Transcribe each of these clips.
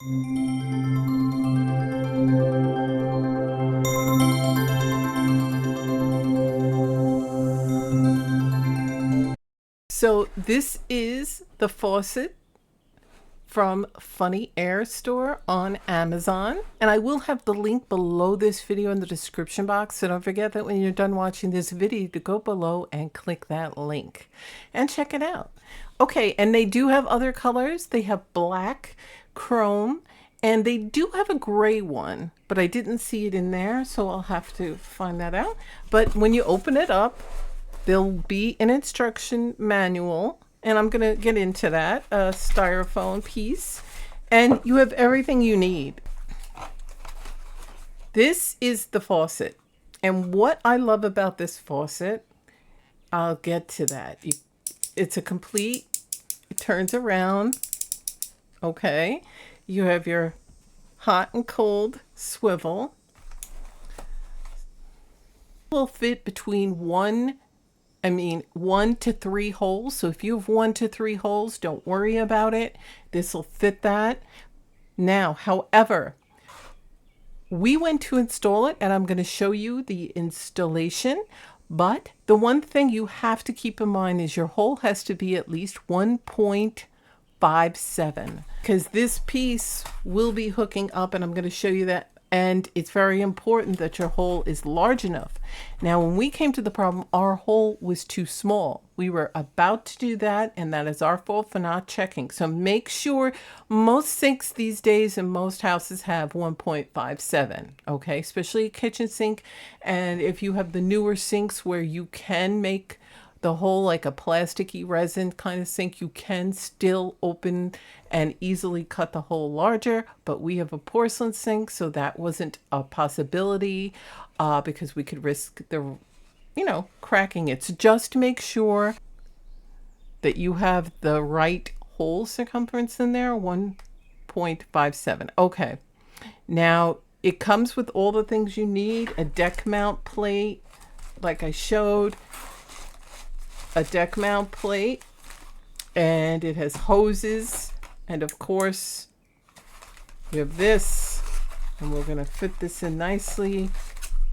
So this is the faucet from Funny Air Store on Amazon. And I will have the link below this video in the description box. So don't forget that when you're done watching this video to go below and click that link and check it out. Okay, and they do have other colors. They have black, chrome, and they do have a gray one, but I didn't see it in there, so I'll have to find that out. But when you open it up, there'll be an instruction manual, and I'm going to get into that, a styrofoam piece, and you have everything you need. This is the faucet, and what I love about this faucet, I'll get to that. It's a complete, it turns around, okay? You have your hot and cold swivel. It will fit between 1 to 3 holes. So if you have 1 to 3 holes, don't worry about it. This will fit that. Now, however, we went to install it and I'm going to show you the installation. But the one thing you have to keep in mind is your hole has to be at least 1.57 because this piece will be hooking up, and I'm going to show you that. And it's very important that your hole is large enough. Now, when we came to the problem, our hole was too small. We were about to do that, and that is our fault for not checking. So make sure, most sinks these days in most houses have 1.57, okay? Especially a kitchen sink. And if you have the newer sinks where you can make the hole like a plasticky resin kind of sink, you can still open and easily cut the hole larger, but we have a porcelain sink, so that wasn't a possibility because we could risk the, cracking it. So just make sure that you have the right hole circumference in there, 1.57. Okay, now it comes with all the things you need, a deck mount plate, like I showed, a deck mount plate, and it has hoses, and of course we have this, and we're going to fit this in nicely,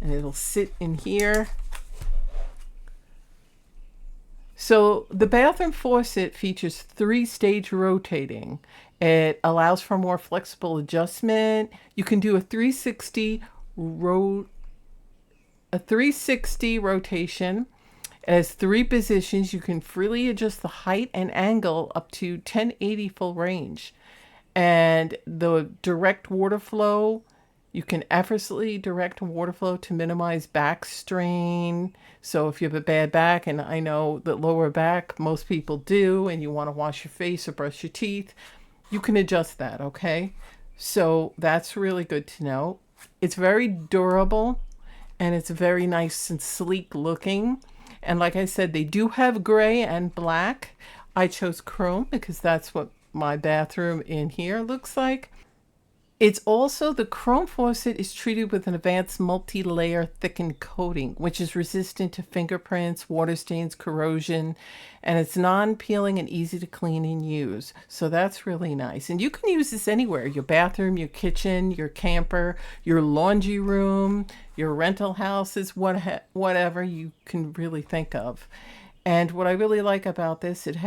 and it'll sit in here. So the bathroom faucet features 3-stage rotating. It allows for more flexible adjustment. You can do a 360 rotation. It has 3 positions. You can freely adjust the height and angle up to 1080 full range. And the direct water flow, you can effortlessly direct water flow to minimize back strain. So if you have a bad back, and I know that lower back most people do, and you want to wash your face or brush your teeth, you can adjust that, okay? So that's really good to know. It's very durable, and it's very nice and sleek looking. And like I said, they do have gray and black. I chose chrome because that's what my bathroom in here looks like. It's also, the chrome faucet is treated with an advanced multi-layer thickened coating, which is resistant to fingerprints, water stains, corrosion, and it's non-peeling and easy to clean and use. So that's really nice. And you can use this anywhere, your bathroom, your kitchen, your camper, your laundry room, your rental houses, whatever you can really think of. And what I really like about this, it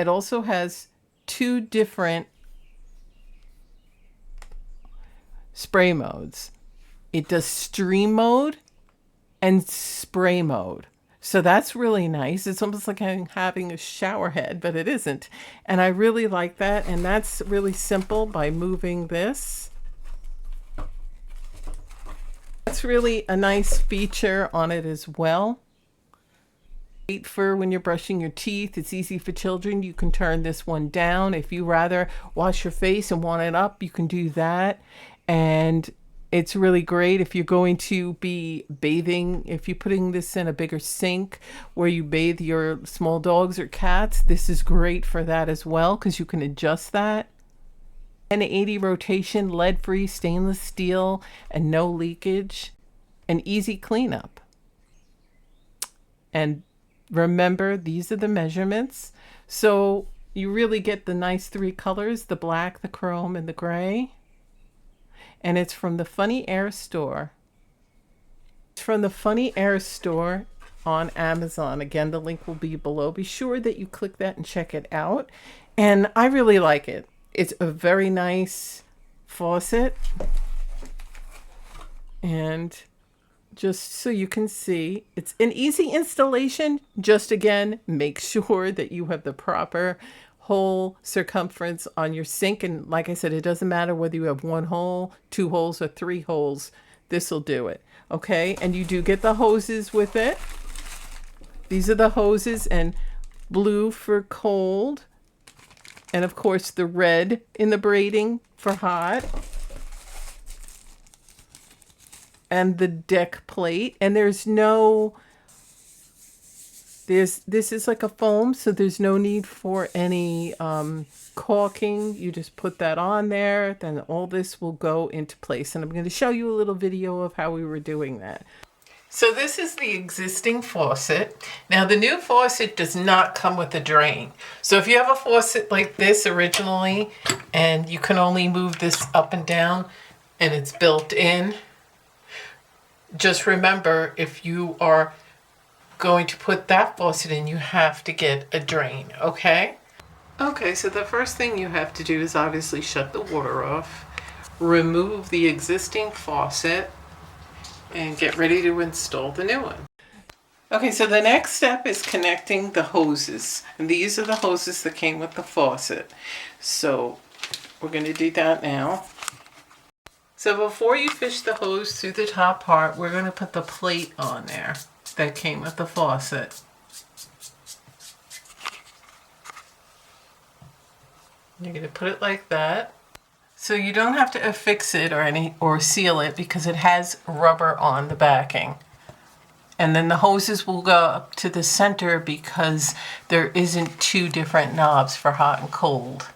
also has 2 different spray modes. It does stream mode and spray mode. So that's really nice. It's almost like having a shower head, but it isn't. And I really like that. And that's really simple by moving this. That's really a nice feature on it as well. For when you're brushing your teeth, it's easy for children. You can turn this one down. If you rather wash your face and want it up, you can do that. And it's really great if you're going to be bathing. If you're putting this in a bigger sink where you bathe your small dogs or cats, this is great for that as well because you can adjust that. 1080 rotation, lead-free stainless steel, and no leakage, and easy cleanup. And remember, these are the measurements. So You really get the nice three colors, the black, the chrome, and the gray. And it's from the Funny Air store. It's from the Funny Air store on Amazon. Again, the link will be below. Be sure that you click that and check it out. And I really like it. It's a very nice faucet. And just so you can see, it's an easy installation. Just again, make sure that you have the proper hole circumference on your sink. And like I said, it doesn't matter whether you have one hole, two holes, or three holes. This will do it. Okay, and you do get the hoses with it. These are the hoses, and blue for cold. And of course the red in the braiding for hot. And the deck plate. And this is like a foam, so there's no need for any caulking. You just put that on there, then all this will go into place. And I'm going to show you a little video of how we were doing that. So this is the existing faucet. Now the new faucet does not come with a drain. So if you have a faucet like this originally, and you can only move this up and down, and it's built in, just remember, if you are going to put that faucet in, you have to get a drain, okay? Okay, so the first thing you have to do is obviously shut the water off, remove the existing faucet, and get ready to install the new one. Okay, so the next step is connecting the hoses. And these are the hoses that came with the faucet. So we're going to do that now. So before you fish the hose through the top part, we're going to put the plate on there that came with the faucet. You're going to put it like that. So you don't have to affix it or seal it because it has rubber on the backing. And then the hoses will go up to the center because there isn't two different knobs for hot and cold.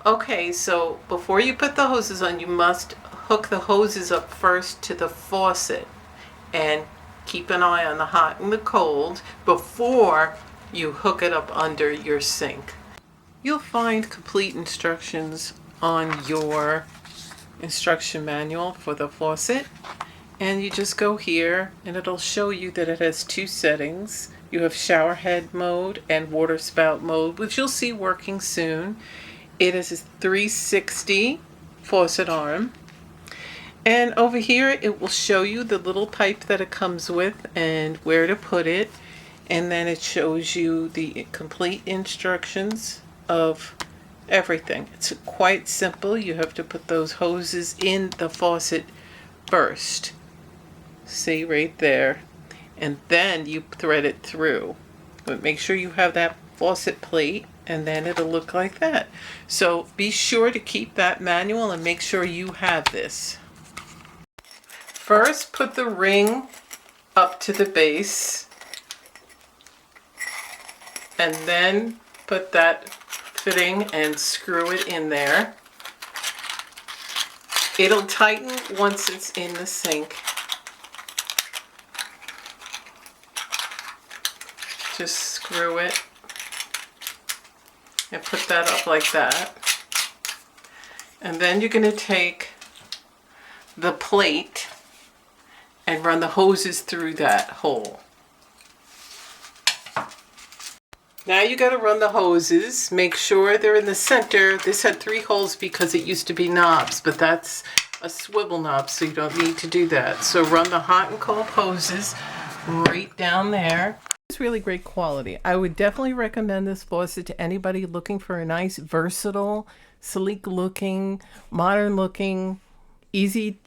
Okay, so before you put the hoses on, you must hook the hoses up first to the faucet and keep an eye on the hot and the cold before you hook it up under your sink. You'll find complete instructions on your instruction manual for the faucet, and you just go here and it'll show you that it has two settings. You have shower head mode and water spout mode, which you'll see working soon. It is a 360 faucet arm. And over here it will show you the little pipe that it comes with and where to put it. And then it shows you the complete instructions of everything. It's quite simple. You have to put those hoses in the faucet first. See right there. And then you thread it through. But make sure you have that faucet plate, and then it'll look like that. So be sure to keep that manual and make sure you have this. First, put the ring up to the base, and then put that fitting and screw it in there. It'll tighten once it's in the sink. Just screw it and put that up like that. And then you're going to take the plate and run the hoses through that hole. Now you got to run the hoses. Make sure they're in the center. This had 3 holes because it used to be knobs, but that's a swivel knob, so you don't need to do that. So run the hot and cold hoses right down there. It's really great quality. I would definitely recommend this faucet to anybody looking for a nice, versatile, sleek looking, modern looking, easy,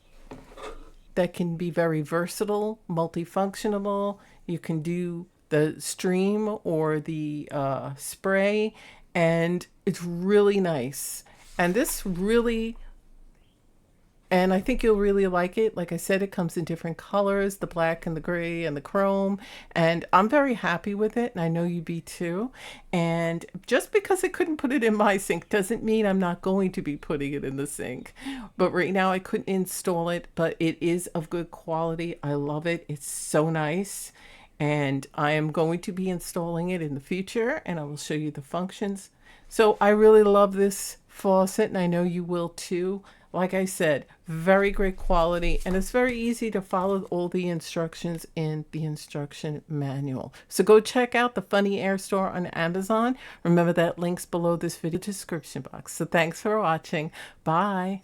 that can be very versatile, multifunctional. You can do the stream or the spray, and it's really nice. And this really, and I think you'll really like it. Like I said, it comes in different colors, the black and the gray and the chrome, and I'm very happy with it, and I know you'd be too. And just because I couldn't put it in my sink doesn't mean I'm not going to be putting it in the sink. But right now I couldn't install it, but it is of good quality. I love it. It's so nice. And I am going to be installing it in the future, and I will show you the functions. So I really love this faucet, and I know you will too. Like I said, very great quality, and it's very easy to follow all the instructions in the instruction manual. So go check out the Funny Air Store on Amazon. Remember that link's below this video description box. So thanks for watching. Bye.